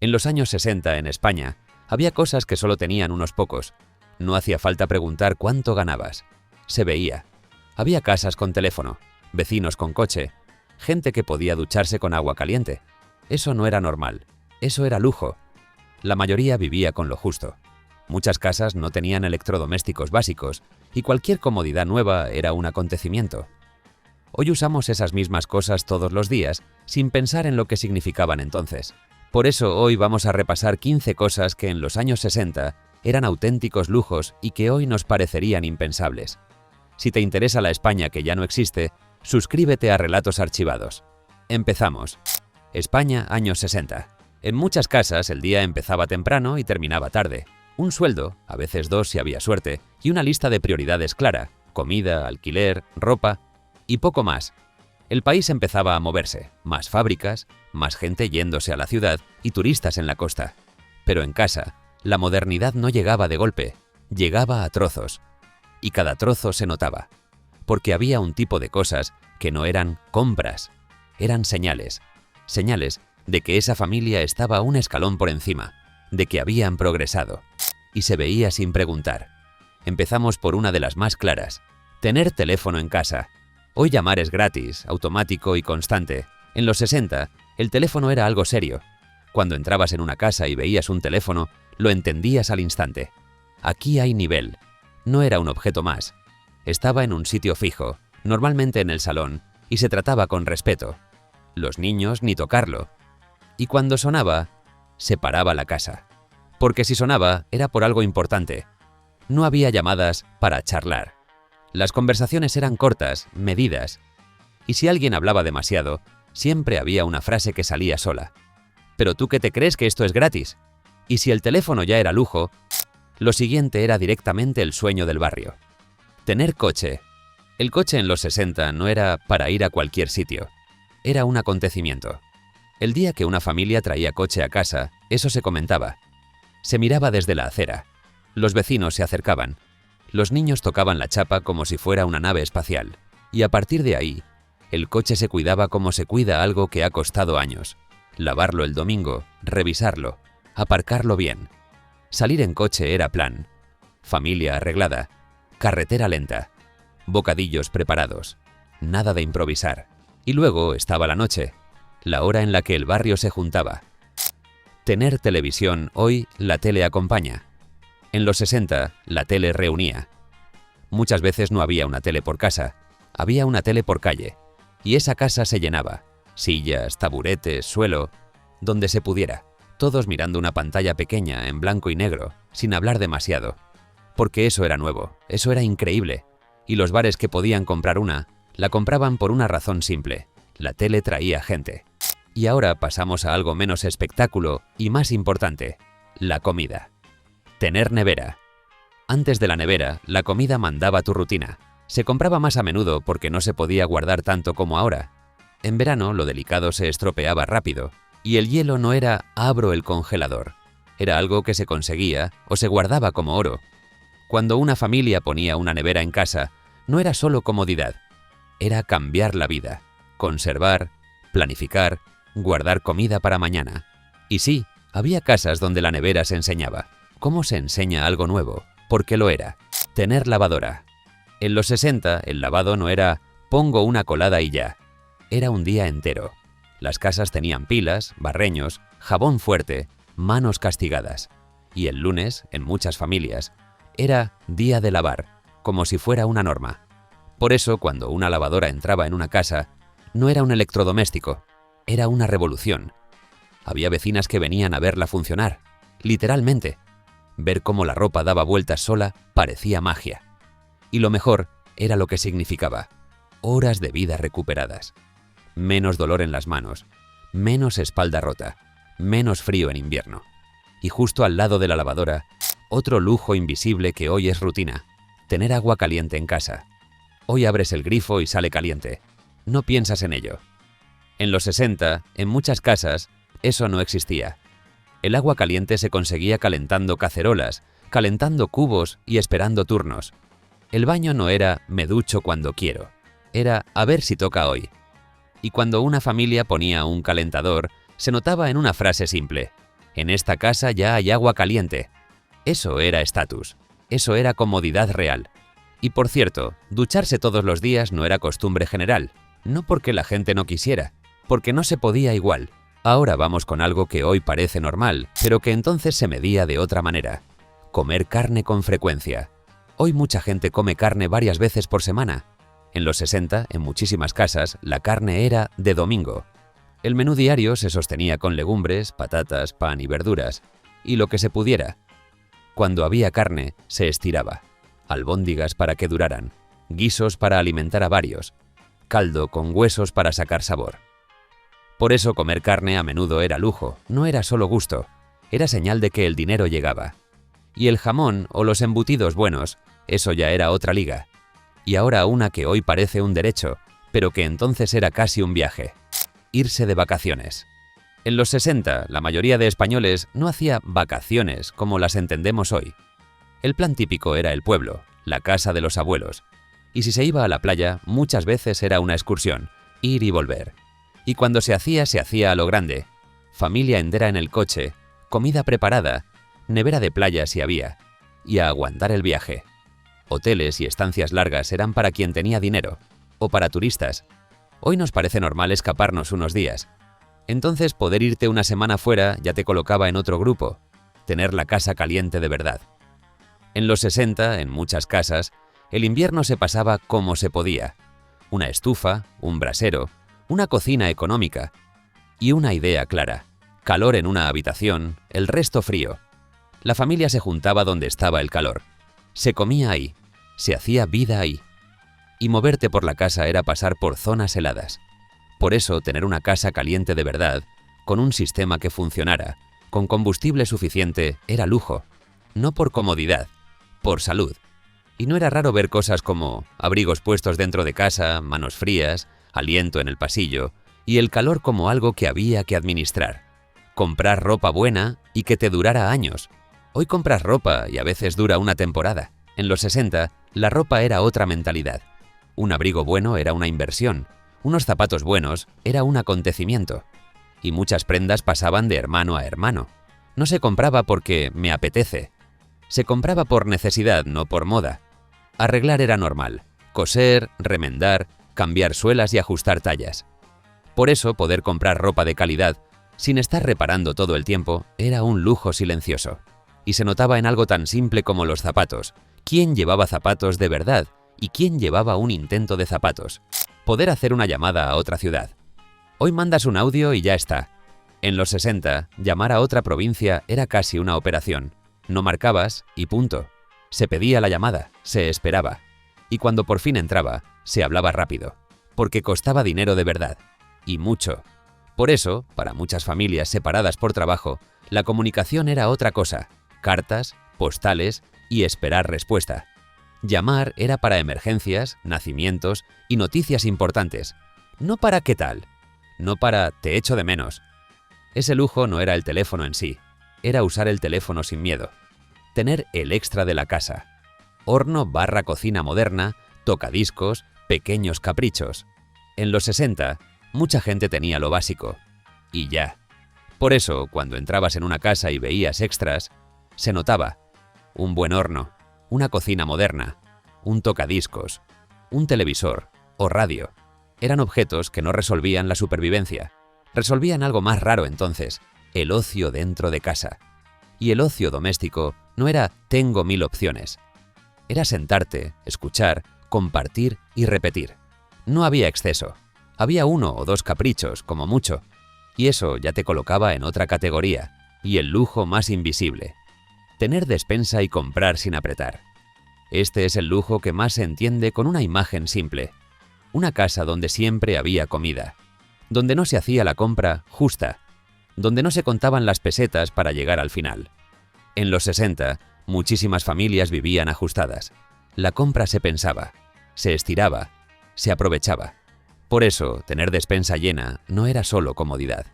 En los años 60, en España, había cosas que solo tenían unos pocos. No hacía falta preguntar cuánto ganabas. Se veía. Había casas con teléfono, vecinos con coche, gente que podía ducharse con agua caliente. Eso no era normal. Eso era lujo. La mayoría vivía con lo justo. Muchas casas no tenían electrodomésticos básicos y cualquier comodidad nueva era un acontecimiento. Hoy usamos esas mismas cosas todos los días sin pensar en lo que significaban entonces. Por eso hoy vamos a repasar 15 cosas que en los años 60 eran auténticos lujos y que hoy nos parecerían impensables. Si te interesa la España que ya no existe, suscríbete a Relatos Archivados. Empezamos. España, años 60. En muchas casas el día empezaba temprano y terminaba tarde. Un sueldo, a veces dos si había suerte, y una lista de prioridades clara: comida, alquiler, ropa y poco más. El país empezaba a moverse, más fábricas, más gente yéndose a la ciudad y turistas en la costa. Pero en casa, la modernidad no llegaba de golpe, llegaba a trozos. Y cada trozo se notaba, porque había un tipo de cosas que no eran compras, eran señales. Señales de que esa familia estaba un escalón por encima, de que habían progresado. Y se veía sin preguntar. Empezamos por una de las más claras: tener teléfono en casa. Hoy llamar es gratis, automático y constante. En los 60, el teléfono era algo serio. Cuando entrabas en una casa y veías un teléfono, lo entendías al instante. Aquí hay nivel. No era un objeto más. Estaba en un sitio fijo, normalmente en el salón, y se trataba con respeto. Los niños ni tocarlo. Y cuando sonaba, se paraba la casa. Porque si sonaba, era por algo importante. No había llamadas para charlar. Las conversaciones eran cortas, medidas. Y si alguien hablaba demasiado, siempre había una frase que salía sola. ¿Pero tú qué te crees que esto es gratis? Y si el teléfono ya era lujo, lo siguiente era directamente el sueño del barrio. Tener coche. El coche en los 60 no era para ir a cualquier sitio. Era un acontecimiento. El día que una familia traía coche a casa, eso se comentaba. Se miraba desde la acera. Los vecinos se acercaban. Los niños tocaban la chapa como si fuera una nave espacial. Y a partir de ahí, el coche se cuidaba como se cuida algo que ha costado años. Lavarlo el domingo, revisarlo, aparcarlo bien. Salir en coche era plan. Familia arreglada. Carretera lenta. Bocadillos preparados. Nada de improvisar. Y luego estaba la noche, la hora en la que el barrio se juntaba. Tener televisión, hoy la tele acompaña. En los 60, la tele reunía. Muchas veces no había una tele por casa, había una tele por calle. Y esa casa se llenaba. Sillas, taburetes, suelo, donde se pudiera. Todos mirando una pantalla pequeña en blanco y negro, sin hablar demasiado. Porque eso era nuevo, eso era increíble. Y los bares que podían comprar una, la compraban por una razón simple: la tele traía gente. Y ahora pasamos a algo menos espectáculo y más importante: la comida. Tener nevera. Antes de la nevera, la comida mandaba tu rutina. Se compraba más a menudo porque no se podía guardar tanto como ahora. En verano lo delicado se estropeaba rápido, y el hielo no era abro el congelador. Era algo que se conseguía o se guardaba como oro. Cuando una familia ponía una nevera en casa, no era solo comodidad. Era cambiar la vida, conservar, planificar, guardar comida para mañana. Y sí, había casas donde la nevera se enseñaba. ¿Cómo se enseña algo nuevo? Porque lo era. Tener lavadora. En los 60, el lavado no era pongo una colada y ya. Era un día entero. Las casas tenían pilas, barreños, jabón fuerte, manos castigadas. Y el lunes, en muchas familias, era día de lavar, como si fuera una norma. Por eso, cuando una lavadora entraba en una casa, no era un electrodoméstico, era una revolución. Había vecinas que venían a verla funcionar, literalmente. Ver cómo la ropa daba vueltas sola parecía magia. Y lo mejor era lo que significaba: horas de vida recuperadas. Menos dolor en las manos, menos espalda rota, menos frío en invierno. Y justo al lado de la lavadora, otro lujo invisible que hoy es rutina: tener agua caliente en casa. Hoy abres el grifo y sale caliente. No piensas en ello. En los 60, en muchas casas, eso no existía. El agua caliente se conseguía calentando cacerolas, calentando cubos y esperando turnos. El baño no era me ducho cuando quiero, era a ver si toca hoy. Y cuando una familia ponía un calentador, se notaba en una frase simple: En esta casa ya hay agua caliente. Eso era estatus. Eso era comodidad real. Y por cierto, ducharse todos los días no era costumbre general. No porque la gente no quisiera, porque no se podía igual. Ahora vamos con algo que hoy parece normal, pero que entonces se medía de otra manera. Comer carne con frecuencia. Hoy mucha gente come carne varias veces por semana. En los 60, en muchísimas casas, la carne era de domingo. El menú diario se sostenía con legumbres, patatas, pan y verduras, y lo que se pudiera. Cuando había carne, se estiraba. Albóndigas para que duraran, guisos para alimentar a varios, caldo con huesos para sacar sabor. Por eso comer carne a menudo era lujo, no era solo gusto, era señal de que el dinero llegaba. Y el jamón o los embutidos buenos, eso ya era otra liga. Y ahora una que hoy parece un derecho, pero que entonces era casi un viaje. Irse de vacaciones. En los 60, la mayoría de españoles no hacía vacaciones como las entendemos hoy. El plan típico era el pueblo, la casa de los abuelos. Y si se iba a la playa, muchas veces era una excursión, ir y volver. Y cuando se hacía a lo grande. Familia entera en el coche, comida preparada, nevera de playa si había, y a aguantar el viaje. Hoteles y estancias largas eran para quien tenía dinero, o para turistas. Hoy nos parece normal escaparnos unos días. Entonces poder irte una semana fuera ya te colocaba en otro grupo, tener la casa caliente de verdad. En los 60, en muchas casas, el invierno se pasaba como se podía. Una estufa, un brasero, una cocina económica y una idea clara. Calor en una habitación, el resto frío. La familia se juntaba donde estaba el calor. Se comía ahí, se hacía vida ahí. Y moverte por la casa era pasar por zonas heladas. Por eso, tener una casa caliente de verdad, con un sistema que funcionara, con combustible suficiente, era lujo. No por comodidad, por salud. Y no era raro ver cosas como abrigos puestos dentro de casa, manos frías, aliento en el pasillo, y el calor como algo que había que administrar. Comprar ropa buena y que te durara años. Hoy compras ropa y a veces dura una temporada. En los 60, la ropa era otra mentalidad. Un abrigo bueno era una inversión. Unos zapatos buenos era un acontecimiento. Y muchas prendas pasaban de hermano a hermano. No se compraba porque me apetece. Se compraba por necesidad, no por moda. Arreglar era normal. Coser, remendar, cambiar suelas y ajustar tallas. Por eso, poder comprar ropa de calidad, sin estar reparando todo el tiempo, era un lujo silencioso. Y se notaba en algo tan simple como los zapatos. ¿Quién llevaba zapatos de verdad? ¿Y quién llevaba un intento de zapatos? Poder hacer una llamada a otra ciudad. Hoy mandas un audio y ya está. En los 60, llamar a otra provincia era casi una operación. No marcabas y punto. Se pedía la llamada, se esperaba. Y cuando por fin entraba, se hablaba rápido. Porque costaba dinero de verdad. Y mucho. Por eso, para muchas familias separadas por trabajo, la comunicación era otra cosa. Cartas, postales y esperar respuesta. Llamar era para emergencias, nacimientos y noticias importantes. No para ¿qué tal? No para te echo de menos. Ese lujo no era el teléfono en sí, era usar el teléfono sin miedo. Tener el extra de la casa. Horno / cocina moderna, tocadiscos, pequeños caprichos. En los 60, mucha gente tenía lo básico. Y ya. Por eso, cuando entrabas en una casa y veías extras, se notaba un buen horno, una cocina moderna, un tocadiscos, un televisor o radio. Eran objetos que no resolvían la supervivencia. Resolvían algo más raro entonces, el ocio dentro de casa. Y el ocio doméstico no era tengo 1000 opciones. Era sentarte, escuchar, compartir y repetir. No había exceso. Había 1 o 2 caprichos, como mucho. Y eso ya te colocaba en otra categoría, y el lujo más invisible. Tener despensa y comprar sin apretar. Este es el lujo que más se entiende con una imagen simple. Una casa donde siempre había comida. Donde no se hacía la compra justa. Donde no se contaban las pesetas para llegar al final. En los 60, muchísimas familias vivían ajustadas. La compra se pensaba, se estiraba, se aprovechaba. Por eso, tener despensa llena no era solo comodidad,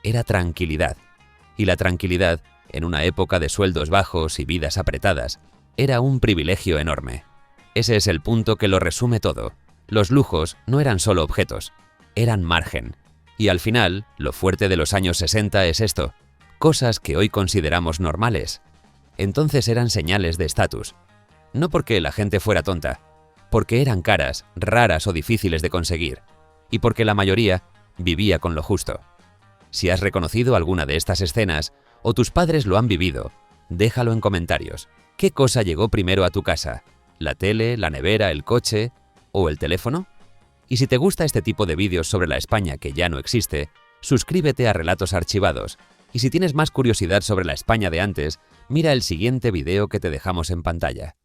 era tranquilidad. Y la tranquilidad, en una época de sueldos bajos y vidas apretadas, era un privilegio enorme. Ese es el punto que lo resume todo. Los lujos no eran solo objetos, eran margen. Y al final, lo fuerte de los años 60 es esto. cosas que hoy consideramos normales, entonces eran señales de estatus. No porque la gente fuera tonta, porque eran caras, raras o difíciles de conseguir, y porque la mayoría vivía con lo justo. Si has reconocido alguna de estas escenas, o tus padres lo han vivido, déjalo en comentarios. ¿Qué cosa llegó primero a tu casa? ¿La tele, la nevera, el coche o el teléfono? Y si te gusta este tipo de vídeos sobre la España que ya no existe, suscríbete a Relatos Archivados. Y si tienes más curiosidad sobre la España de antes, mira el siguiente vídeo que te dejamos en pantalla.